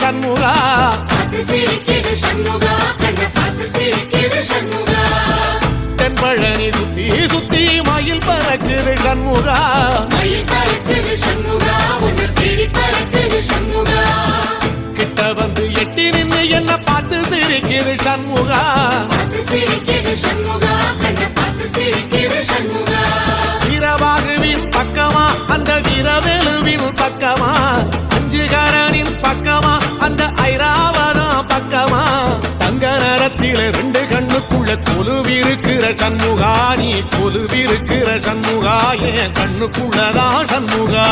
சண்முகா தென்பழனி சுத்தி சுத்தி மயில் பறக்குது சண்முகா கிட்ட வந்து எட்டி நின்று என்ன பார்த்து சிரிக்குது சண்முகா வீரபாகுவின் பக்கமா அந்த வீரவேலுவின் பக்கமா அஞ்சுகாரனின் பக்கமா அந்த ஐராவதம் பக்கமா தங்க நேரத்தில ரெண்டு கண்ணுக்குள்ள கொலுவிருக்கிற சண்முகா நீ கொலுவிருக்கிற சண்முகா என் கண்ணுக்குள்ளதான் சண்முகா